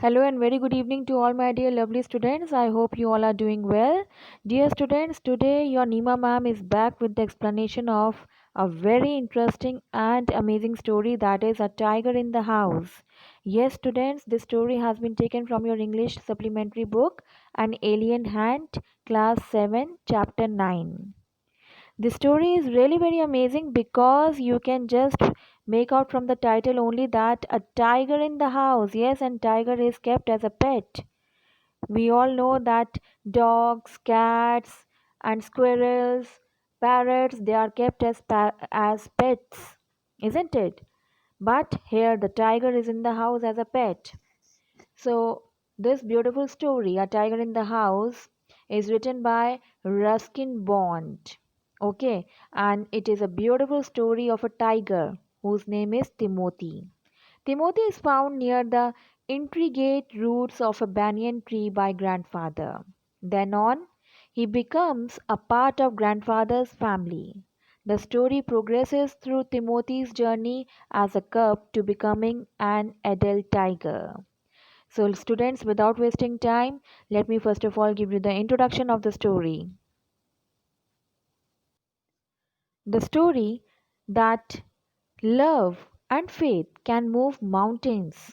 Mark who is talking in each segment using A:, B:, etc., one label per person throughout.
A: Hello and very good evening to all my dear lovely students. I hope you all are doing well. Dear students, today your Neema ma'am is back with the explanation of a very interesting and amazing story, that is A Tiger in the House. Yes, students, this story has been taken from your English supplementary book, An Alien Hand, Class 7, Chapter 9. The story is really very amazing because you can just make out from the title only that a tiger in the house. Yes, and tiger is kept as a pet. We all know that dogs, cats, and squirrels, parrots, they are kept as pets, isn't it? But here the tiger is in the house as a pet. So, this beautiful story, A Tiger in the House, is written by Ruskin Bond. Okay, and it is a beautiful story of a tiger whose name is Timothy. Timothy is found near the intricate roots of a banyan tree by grandfather. Then on, he becomes a part of grandfather's family. The story progresses through Timothy's journey as a cub to becoming an adult tiger. So, students, without wasting time, let me first of all give you the introduction of the story. The story that love and faith can move mountains.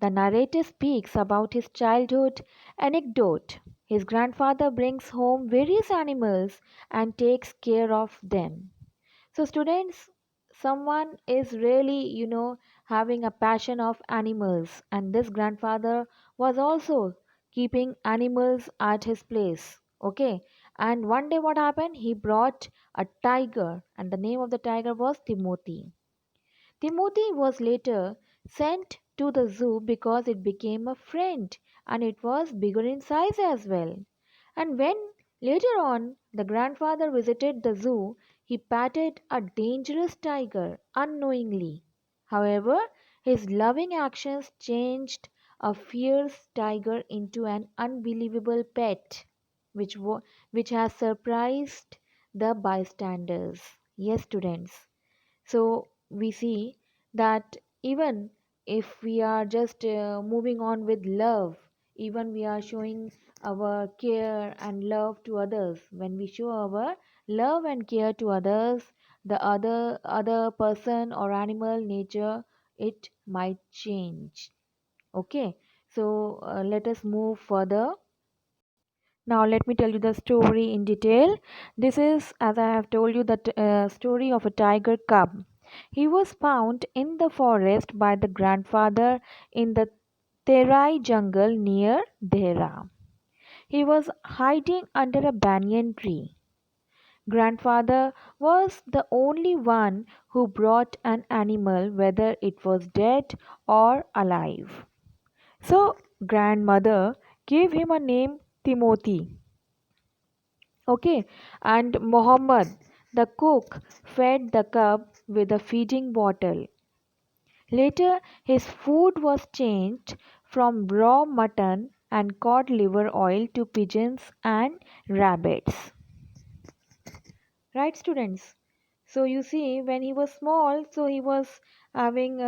A: The narrator speaks about his childhood anecdote. His grandfather brings home various animals and takes care of them. So, students, someone is really, having a passion of animals, and this grandfather was also keeping animals at his place. Okay, and one day what happened? He brought a tiger, and the name of the tiger was Timothy. Timothy was later sent to the zoo because it became a friend and it was bigger in size as well. And when later on the grandfather visited the zoo, he patted a dangerous tiger unknowingly. However, his loving actions changed a fierce tiger into an unbelievable pet, which has surprised the bystanders. Yes, students. So we see that even if we are just moving on with love, even we are showing our care and love to others. When we show our love and care to others, the other person or animal nature, it might change. Okay, so let us move further. Now, let me tell you the story in detail. This is, as I have told you, the story of a tiger cub. He was found in the forest by the grandfather in the Terai jungle near Dehra. He was hiding under a banyan tree. Grandfather was the only one who brought an animal, whether it was dead or alive. So, grandmother gave him a name Timothy. Okay, and Muhammad, the cook, fed the cub with a feeding bottle. Later, his food was changed from raw mutton and cod liver oil to pigeons and rabbits. Right, students? So you see, when he was small, so having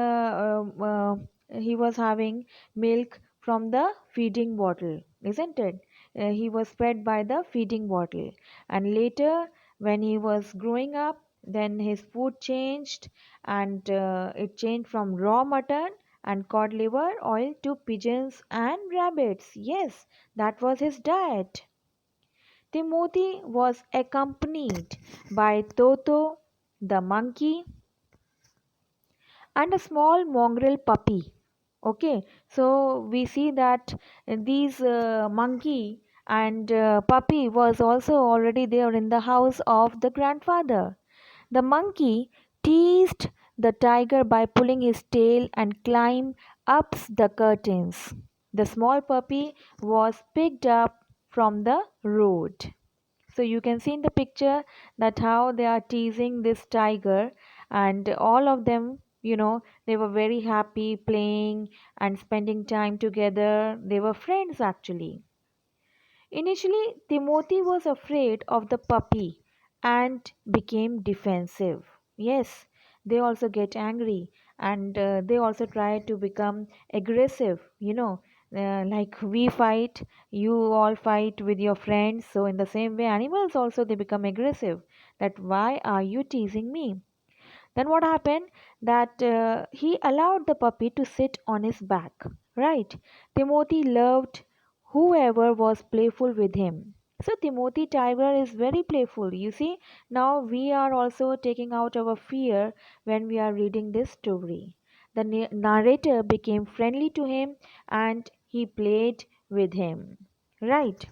A: he was having milk from the feeding bottle, isn't it? He was fed by the feeding bottle, and later when he was growing up, then his food changed, and it changed from raw mutton and cod liver oil to pigeons and rabbits. Yes, that was his diet. Timothy was accompanied by Toto the monkey and a small mongrel puppy. Okay, so we see that these monkey and puppy was also already there in the house of the grandfather. The monkey teased the tiger by pulling his tail and climbed up the curtains. The small puppy was picked up from the road. So you can see in the picture that how they are teasing this tiger, and all of them, they were very happy playing and spending time together. They were friends actually. Initially, Timothy was afraid of the puppy and became defensive. Yes, they also get angry, and they also try to become aggressive. Like we fight, you all fight with your friends. So in the same way, animals also they become aggressive. That why are you teasing me? Then what happened? That he allowed the puppy to sit on his back. Right? Timothy loved whoever was playful with him. So Timothy Tiger is very playful. You see, now we are also taking out our fear when we are reading this story. The narrator became friendly to him and he played with him. Right?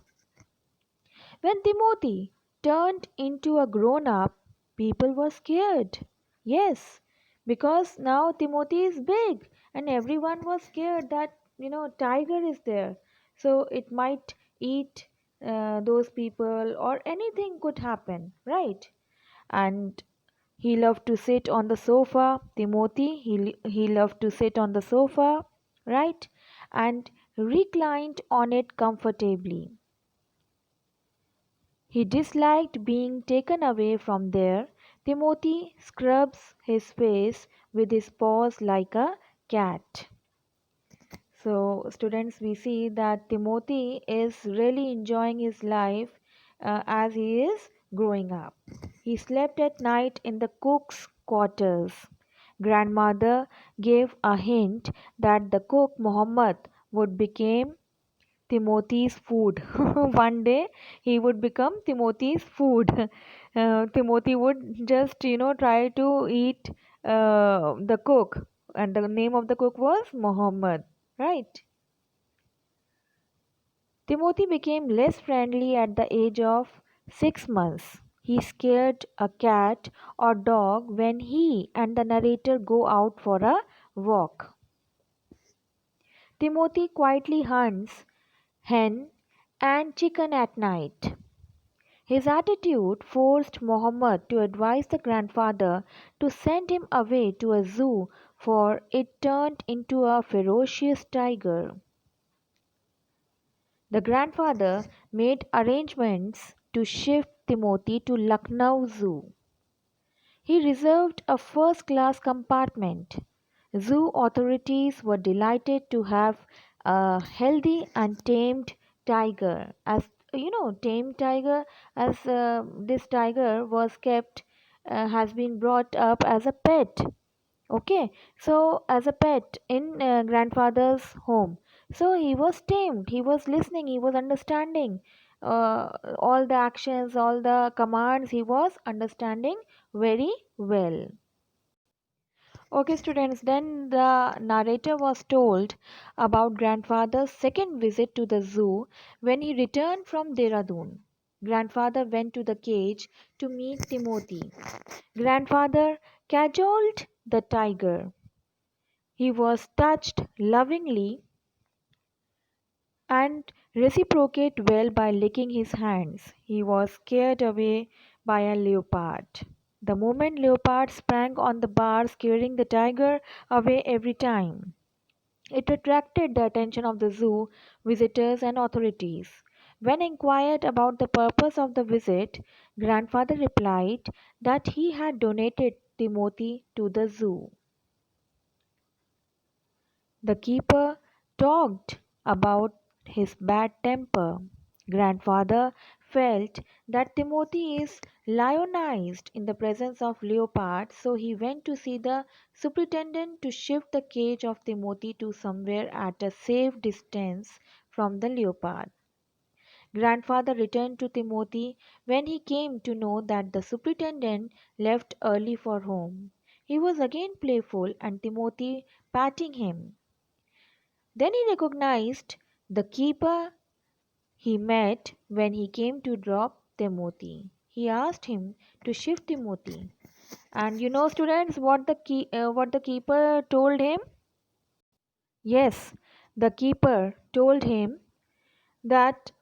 A: When Timothy turned into a grown up, people were scared. Yes, because now Timothy is big and everyone was scared that, tiger is there. So it might eat those people or anything could happen, right? And he loved to sit on the sofa. Timothy, he loved to sit on the sofa, right? And reclined on it comfortably. He disliked being taken away from there. Timothy scrubs his face with his paws like a cat. So, students, we see that Timothy is really enjoying his life as he is growing up. He slept at night in the cook's quarters. Grandmother gave a hint that the cook Muhammad would become Timothy's food. One day he would become Timothy's food. Timothy would just, try to eat the cook, and the name of the cook was Muhammad, right? Timothy became less friendly at the age of 6 months. He scared a cat or dog when he and the narrator go out for a walk. Timothy quietly hunts hen and chicken at night. His attitude forced Muhammad to advise the grandfather to send him away to a zoo, for it turned into a ferocious tiger. The grandfather made arrangements to shift Timothy to Lucknow Zoo. He reserved a first class compartment. Zoo authorities were delighted to have a healthy and tamed tiger. As tamed tiger, as this tiger was kept, has been brought up as a pet. Okay, so as a pet in grandfather's home. So he was tamed, he was listening, he was understanding all the actions, all the commands, he was understanding very well. Okay, students, then the narrator was told about grandfather's second visit to the zoo when he returned from Dehradun. Grandfather went to the cage to meet Timothy. Grandfather cajoled the tiger. He was touched lovingly and reciprocated well by licking his hands. He was scared away by a leopard. The moment leopard sprang on the bar, scaring the tiger away every time. It attracted the attention of the zoo visitors and authorities. When inquired about the purpose of the visit, grandfather replied that he had donated Timothy to the zoo. The keeper talked about his bad temper. Grandfather felt that Timothy is lionized in the presence of leopard, so he went to see the superintendent to shift the cage of Timothy to somewhere at a safe distance from the leopard. Grandfather returned to Timothy when he came to know that the superintendent left early for home. He was again playful and Timothy patting him. Then he recognized the keeper he met when he came to drop Timothy. He asked him to shift Timothy. And students, what the keeper told him? Yes, the keeper told him that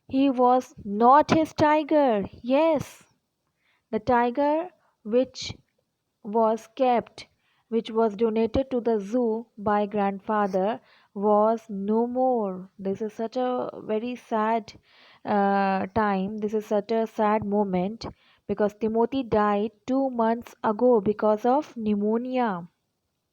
A: he was not his tiger. Yes, the tiger which was kept, which was donated to the zoo by grandfather, was no more. This is such a very sad time. This is such a sad moment because Timothy died 2 months ago because of pneumonia.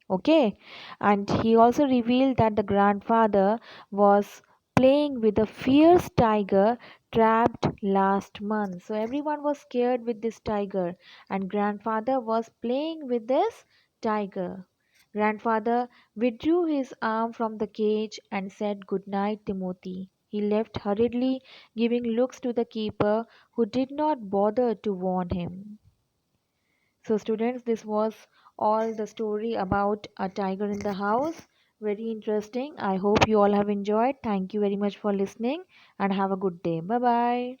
A: Okay, and he also revealed that the grandfather was playing with a fierce tiger trapped last month. So everyone was scared with this tiger, and grandfather was playing with this tiger. Grandfather withdrew his arm from the cage and said good night, Timothy. He left hurriedly, giving looks to the keeper, who did not bother to warn him. So, students, this was all the story about a tiger in the house. Very interesting. I hope you all have enjoyed. Thank you very much for listening and have a good day. Bye bye.